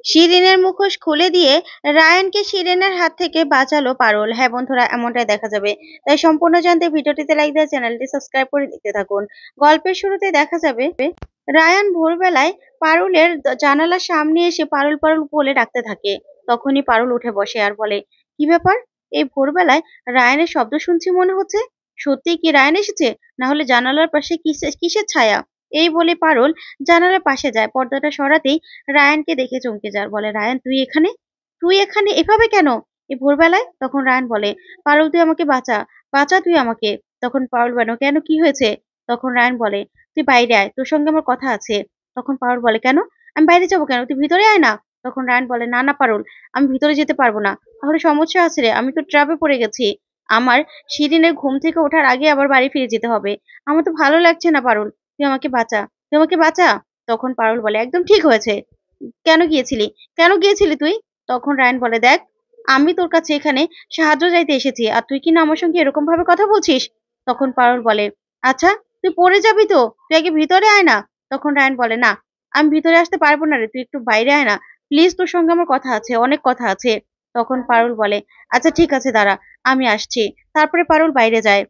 শিরিনের মুখোশ খুলে দিয়ে রায়ানকে শিরিনের হাত থেকে বাঁচালো পারুল। হ্যাঁ বন্ধুরা, এমনটাই দেখা যাবে। তাই সম্পূর্ণ জানতে ভিডিওটিতে লাইক দিয়ে চ্যানেলটি সাবস্ক্রাইব করে দেখতে থাকুন। গল্পের শুরুতে দেখা যাবে রায়ান ভোরবেলায় পারুলের জানালার সামনে এসে পারুল পারুল বলে ডাকতে থাকে। তখনই পারুল উঠে বসে আর বলে, কি ব্যাপার? এই ভোরবেলায় রায়ানের শব্দ শুনছি মনে হচ্ছে। সত্যি কি রায়ান এসেছে? না হলে জানালার পাশে কিসের ছায়া? এই বলে পারুল জানালার পাশে যায়। পর্দাটা সরাতেই রায়ানকে দেখে চমকে যায়। বলে, রায়ান তুই এখানে? তুই এখানে এভাবে কেন এই ভোরবেলায়? তখন রায়ান বলে, পারুল তুই আমাকে বাঁচা, বাঁচা তুই আমাকে। তখন পারুল বলে, কেন কি হয়েছে? তখন রায়ান বলে, তুই বাইরে আয়, তোর সঙ্গে আমার কথা আছে। তখন পারুল বলে, কেন? আমি বাইরে যাবো কেন? তুই ভিতরে আয় না। তখন রায়ান বলে, না না পারুল, আমি ভিতরে যেতে পারবো না। তাহলে সমস্যা আছে রে, আমি তো ট্র্যাপে পড়ে গেছি। আমার শিরিনের ঘুম থেকে ওঠার আগে আবার বাড়ি ফিরে যেতে হবে। আমার তো ভালো লাগছে না পারুল, তুই আমাকে বাঁচা, তুই আমাকে বাঁচা। তখন পারুল বলে, একদম ঠিক হয়েছে। কেন গিয়েছিলি? কেন গিয়েছিলি তুই? তখন রায়ান বলে, দেখ, আমি তোর কাছে এখানে সাহায্য চাইতে এসেছি, আর তুই কিনা আমার সঙ্গে এরকম ভাবে কথা বলছিস। তখন পারুল বলে, আচ্ছা তুই পড়ে যাবি তো, তুই আগে ভিতরে আয় না। তখন রায়ান বলে, না আমি ভিতরে আসতে পারবো না রে, তুই একটু বাইরে আয় না প্লিজ, তোর সঙ্গে আমার কথা আছে, অনেক কথা আছে। তখন পারুল বলে, আচ্ছা ঠিক আছে দাঁড়া, আমি আসছি। তারপরে পারুল বাইরে যায়।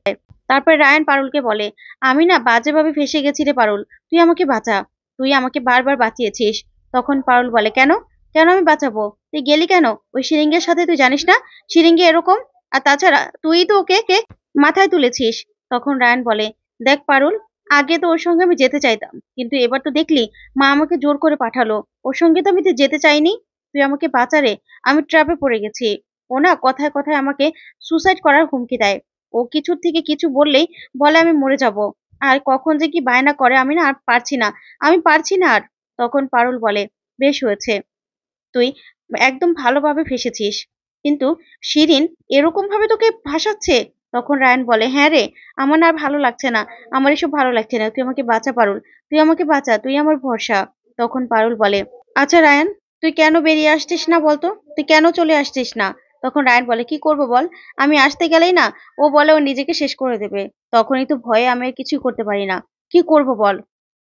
তারপরে রায়ান পারুলকে বলে, আমি না বাজেভাবে ফেঁসে গেছি রে পারুল, তুই আমাকে বাঁচা, তুই আমাকে বারবার বাঁচিয়েছিস। তখন পারুল বলে, কেন? কেন আমি বাঁচাবো? তুই গেলি কেন ওই শিরিঙ্গের সাথে? তুই জানিস না শিরিঙ্গে এরকম? আর তাছাড়া তুই তো ওকে কে মাথায় তুলেছিস। তখন রায়ান বলে, দেখ পারুল, আগে তো ওর সঙ্গে আমি যেতে চাইতাম, কিন্তু এবার তো দেখলি মা আমাকে জোর করে পাঠালো। ওর সঙ্গে তো আমি তো যেতে চাইনি। তুই আমাকে বাঁচা রে, আমি ট্র্যাপে পড়ে গেছি। ও না কথায় কথায় আমাকে সুসাইড করার হুমকি দেয়। ও কিছুর থেকে কিছু বললেই বলে আমি মরে যাব। আর কখন যে কি বায়না করে, আমি না আর পারছি না, আমি পারছি না আর। তখন পারুল বলে, বেশ হয়েছে, তুই একদম ভালোভাবে ফেঁসেছিস, কিন্তু শিরিন এরকম ভাবে তোকে ভাসাচ্ছে। তখন রায়ান বলে, হ্যাঁ রে, আমার না আর ভালো লাগছে না, আমার এসব ভালো লাগছে না, তুই আমাকে বাঁচা পারুল, তুই আমাকে বাঁচা, তুই আমার ভরসা। তখন পারুল বলে, আচ্ছা রায়ান, তুই কেন বেরিয়ে আসছিস না বলতো? তুই কেন চলে আসছিস না? তখন রায়ান বলে, কি করব বল, আমি আসতে গেলেই না ও বলে ও নিজেকে শেষ করে দেবে। তখনই তো ভয়ে আমি আর কিছুই করতে পারি না, কি করব বল।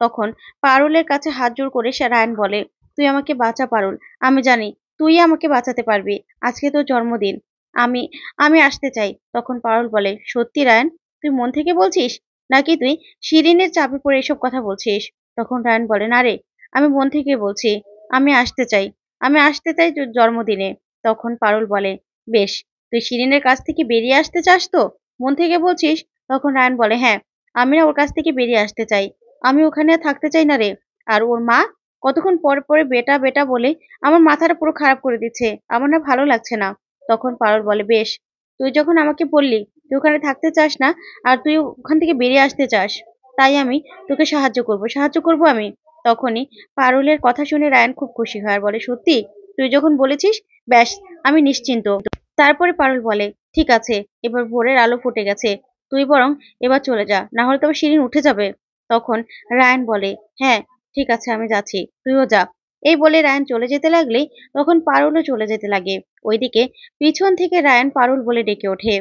তখন পারুলের কাছে হাত জোড় করে সে রায়ান বলে, তুই আমাকে বাঁচা পারুল, আমি জানি তুই আমাকে বাঁচাতে পারবি। আজকে তোর জন্মদিন, আমি আমি আসতে চাই। তখন পারুল বলে, সত্যি রায়ান, তুই মন থেকে বলছিস, নাকি তুই শিরিনের চাপে পড়ে এসব কথা বলছিস? তখন রায়ান বলে, না রে, আমি মন থেকে বলছি, আমি আসতে চাই, আমি আসতে চাই তোর জন্মদিনে। তখন পারুল বলে, বেশ, তুই শিরিনের কাছ থেকে বেরিয়ে আসতে চাস তো, মন থেকে বলছিস? তখন রায়ান বলে, হ্যাঁ, আমি না ওর কাছ থেকে বেরিয়ে আসতে চাই, আমি ওখানে আর থাকতে চাই না রে। আর ওর মা কতক্ষণ পরে পরে বেটা বেটা বলে আমার মাথাটা পুরো খারাপ করে দিচ্ছে, আমার না ভালো লাগছে না। তখন পারুল বলে, বেশ, তুই যখন আমাকে বললি তুই ওখানে থাকতে চাস না, আর তুই ওখান থেকে বেরিয়ে আসতে চাস, তাই আমি তোকে সাহায্য করব আমি। তখনই পারুলের কথা শুনে রায়ান খুব খুশি হয় আর বলে, সত্যি তুই যখন বলেছিস, ব্যাস, আমি নিশ্চিন্ত। তারপরে পারুল বলে, ঠিক আছে, এবার ভোরের আলো ফুটে গেছে, তুই বরং এবার চলে যা, না হলে তো আবার শিরিন উঠে যাবে। তখন রায়ান বলে, হ্যাঁ ঠিক আছে, আমি যাচ্ছি, তুইও যা। এই বলে রায়ান চলে যেতে লাগলেই তখন পারুলও চলে যেতে লাগে। ওইদিকে পিছন থেকে রায়ান পারুল বলে ডেকে ওঠে।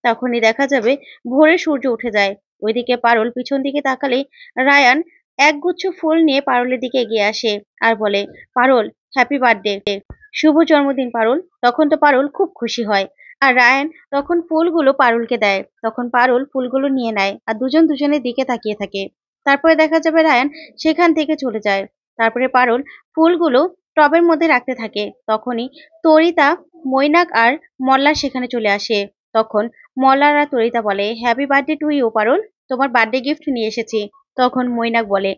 তখনই দেখা যাবে ভোরে সূর্য উঠে যায়। ওইদিকে পারুল পিছন দিকে তাকালেই রায়ান একগুচ্ছ ফুল নিয়ে পারুলের দিকে এগিয়ে আসে আর বলে, পারুল, হ্যাপি বার্থডে, শুভ জন্মদিন পারুল। তখন তো পারুল খুব খুশি হয়। আর রায়ান তখন ফুলগুলো পারুলকে দেয়। তখন পারুল ফুলগুলো নিয়ে নেয় আর দুজন দুজনের দিকে তাকিয়ে থাকে। তারপরে দেখা যাবে রায়ান সেখান থেকে চলে যায়। তারপরে পারুল ফুলগুলো টবের মধ্যে রাখতে থাকে। তখনই তরিতা, মৈনাক আর মল্লার সেখানে চলে আসে। তখন মল্লার আর তরিতা বলে, হ্যাপি বার্থডে টু ইউ পারুল, তোমার বার্থডে গিফট নিয়ে এসেছি। তখন মৈনাক বলে,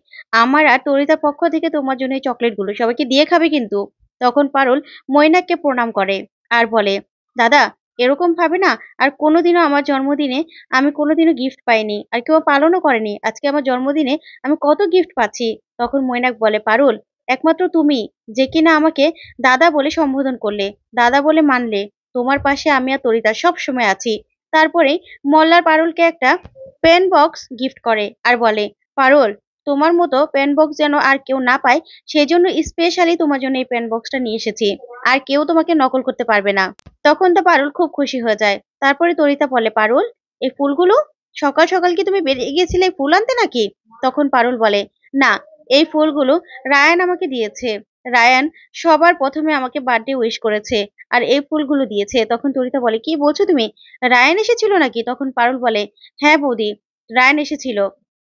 আমার আর তরিতার পক্ষ থেকে তোমার জন্য এই চকলেটগুলো সবাইকে দিয়ে খাবে কিন্তু। তখন পারুল মৈনাককে প্রণাম করে আর বলে, দাদা, এরকম ভাবে না আর কোনোদিনও আমার জন্মদিনে আমি কোনোদিনও গিফট পাইনি, আর কেউ পালনও করেনি। আজকে আমার জন্মদিনে আমি কত গিফট পাচ্ছি। তখন মৈনাক বলে, পারুল, একমাত্র তুমি যে কিনা আমাকে দাদা বলে সম্বোধন করলে, দাদা বলে মানলে, তোমার পাশে আমি আর তরিতা সব সময় আছি। তারপরে মল্লার পারুলকে একটা পেন বক্স গিফট করে আর বলে, পারুল, তোমার মতো পেন বক্স যেন আর কেউ না পায়, সেই জন্য স্পেশালি তোমার জন্য এই পেন বক্সটা নিয়ে এসেছি। আর কেউ তোমাকে নকল করতে পারবে না। তখন তো পারুল খুব খুশি হয়ে যায়। তারপরে তরিতা বলে, পারুল, এই ফুলগুলো সকাল সকাল কি তুমি বেরিয়ে গিয়েছিলে এই ফুল আনতে নাকি? তখন পারুল বলে, না, এই ফুলগুলো রায়ান আমাকে দিয়েছে। রায়ান সবার প্রথমে আমাকে বার্থডে উইশ করেছে আর এই ফুলগুলো দিয়েছে। তখন তরিতা বলে, কি বলছো তুমি? রায়ান এসেছিল নাকি? তখন পারুল বলে, হ্যাঁ বৌদি, রায়ান এসেছিল।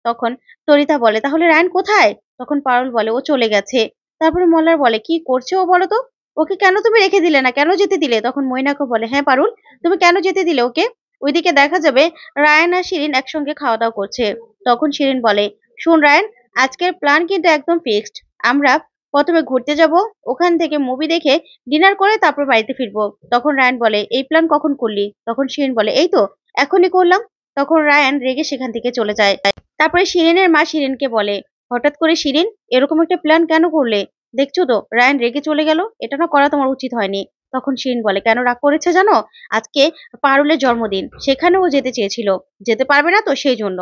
তখন তরিতা বলে, তাহলে রায়ান কোথায়? তখন পারুল বলে, ও চলে গেছে। তারপরে মল্লার বলে, কি করছে ও বলো তো? ওকে কেন তুমি রেখে দিলে না? কেন যেতে দিলে? তখন মৈনাকও বলে, হ্যাঁ পারুল, তুমি কেন যেতে দিলে ওকে? ওইদিকে দেখা যাবে রায়ান আর শিরিন একসঙ্গে খাওয়া দাওয়া করছে। তখন শিরিন বলে, শোন রায়ান, আজকের প্ল্যান কিন্তু একদম ফিক্সড। আমরা প্রথমে ঘুরতে যাব, ওখান থেকে মুভি দেখে ডিনার করে তারপর বাড়িতে ফিরবো। তখন রায়ান বলে, এই প্ল্যান কখন করলি? তখন শিরিন বলে, এই তো এখনই করলাম। তখন রায়ান রেগে সেখান থেকে চলে যায়। তারপরে শিরিনের মা শিরিনকে বলে, হঠাৎ করে শিরিন, এরকম একটা প্ল্যান কেন করলে? দেখছো তো রায়ান রেগে চলে গেল, এটা না করা তোমার উচিত হয়নি। তখন শিরিন বলে, কেন রাগ করেছে জানো? আজকে পারুলের জন্মদিন, সেখানেও যেতে চেয়েছিল, যেতে পারবে না তো সেই জন্য।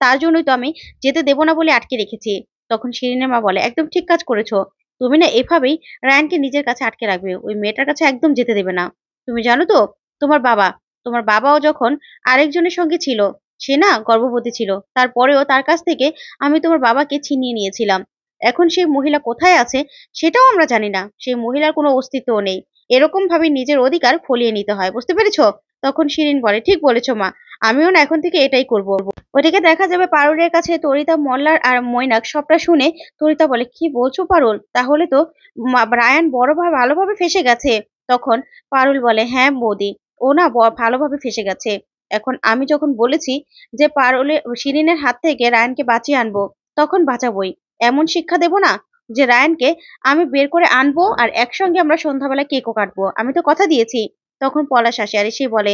তার জন্যই তো আমি যেতে দেব না বলে আটকে রেখেছি। তখন শিরিনের মা বলে, একদম ঠিক কাজ করেছো। তুমি না এভাবেই রায়ানকে নিজের কাছে আটকে রাখবে, ওই মেয়েটার কাছে একদম যেতে দেবে না। তুমি জানো তো, তোমার বাবা তোমার বাবাও যখন আরেকজনের সঙ্গে ছিল, সে না গর্ভবতী ছিল, তারপরেও তার কাছ থেকে আমি তোমার বাবাকে ছিনিয়ে নিয়েছিলাম। এখন সেই মহিলা কোথায় আছে সেটাও আমরা জানি না, সেই মহিলার কোনো অস্তিত্বও নেই। এরকম ভাবে নিজের অধিকার ফলিয়ে নিতে হয়, বুঝতে পেরেছো? তখন শিরিন বলে, ঠিক বলেছো মা, আমিও না এখন থেকে এটাই করব। ওদিকে দেখা যাবে পারুলের কাছে তরিতা, মল্লার আর মৈনাক সবটা শুনে তরিতা বলে, কি বলছো পারুল? তাহলে তো রায়ান ভালোভাবে ফেঁসে গেছে। তখন পারুল বলে, হ্যাঁ বৌদি, ও না ভালোভাবে ফেঁসে গেছে। এখন আমি যখন বলেছি যে শিরিনের হাত থেকে রায়ানকে বাঁচিয়ে আনবো, তখন বাঁচাবোই। এমন শিক্ষা দেব না যে রায়ানকে আমি বের করে আনবো আর একসঙ্গে আমরা সন্ধ্যাবেলা কেকও কাটবো। আমি তো কথা দিয়েছি। তখন পলাশ আসে আর এসে বলে,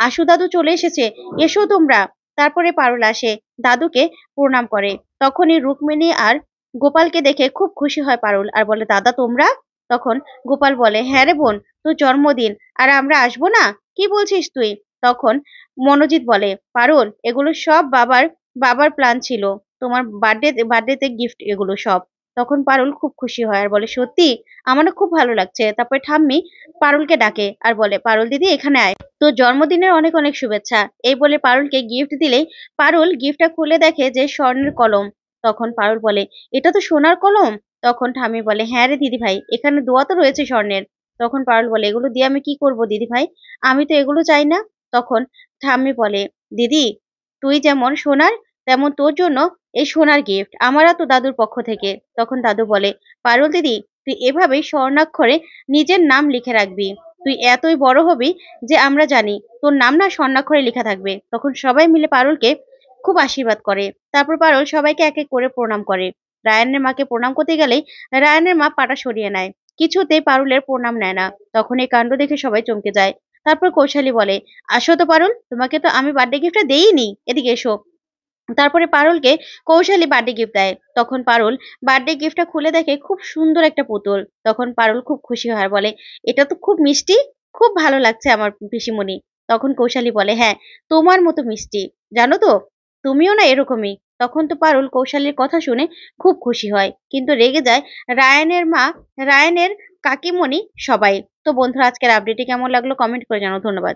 আশু দাদু চলে এসেছে, এসো তোমরা। তারপরে পারুল আসে, দাদুকে প্রণাম করে। তখনই রুকমিনী আর গোপালকে দেখে খুব খুশি হয় পারুল আর বলে, দাদা তোমরা? তখন গোপাল বলে, হ্যাঁ রে বোন, তোর জন্মদিন আর আমরা আসবো না? কি বলছিস তুই? তখন মনোজিৎ বলে, পারুল, এগুলো সব বাবার বাবার প্ল্যান ছিল, তোমার বার্থডেতে গিফট এগুলো সব। তখন পারুল খুব খুশি হয় আর বলে, সত্যি? আমার না খুব ভালো লাগছে। তারপরে ঠাম্মি পারুলকে ডাকে আর বলে, পারুল দিদি এখানে আয়, তোর জন্মদিনের অনেক অনেক শুভেচ্ছা। এই বলে পারুলকে গিফট দিলেই পারুল গিফটটা খুলে দেখে যে স্বর্ণের কলম। তখন পারুল বলে, এটা তো সোনার কলম। তখন ঠাম্মি বলে, হ্যাঁ রে দিদি ভাই, এখানে দোয়া তো রয়েছে স্বর্ণের। তখন পারুল বলে, এগুলো দিয়ে আমি কি করব দিদি ভাই? আমি তো এগুলো চাই না। তখন ঠাম্মি বলে, দিদি, তুই যেমন সোনার, তেমন তোর জন্য এই সোনার গিফট আমার তো দাদুর পক্ষ থেকে। তখন দাদু বলে, পারুল দিদি, তুই এভাবেই স্বর্ণাক্ষরে নিজের নাম লিখে রাখবি। তুই এতই বড় হবি যে আমরা জানি তোর নাম না স্বর্ণাক্ষরে লেখা থাকবে। তখন সবাই মিলে পারুলকে খুব আশীর্বাদ করে। তারপর পারুল সবাইকে এক এক করে প্রণাম করে। রায়ানের মাকে প্রণাম করতে গেলেই রায়ানের মা পাটা সরিয়ে নেয়, কিছুতেই পারুলের প্রণাম নেয় না। তখন এই কাণ্ড দেখে সবাই চমকে যায়। তারপর কৌশালী বলে, আসো তো পারুল, তোমাকে তো আমি বার্থডে গিফটটা দেইনি, এদিকে এসো। তারপরে পারুলকে কৌশালী বার্থডে গিফট দেয়। তখন পারুল বার্থডে গিফটটা খুলে দেখে খুব সুন্দর একটা পুতুল। তখন পারুল খুব খুশি হয় আর বলে, এটা তো খুব মিষ্টি, খুব ভালো লাগছে আমার পিসিমণি। তখন কৌশালী বলে, হ্যাঁ, তোমার মতো মিষ্টি, জানো তো, তুমিও না এরকমই। তখন তো পারুল কৌশালীর কথা শুনে খুব খুশি হয়, কিন্তু রেগে যায় রায়ানের মা, রায়ানের কাকিমণি, সবাই। তো বন্ধুরা, আজকের আপডেটটি কেমন লাগলো কমেন্ট করে জানাও। ধন্যবাদ।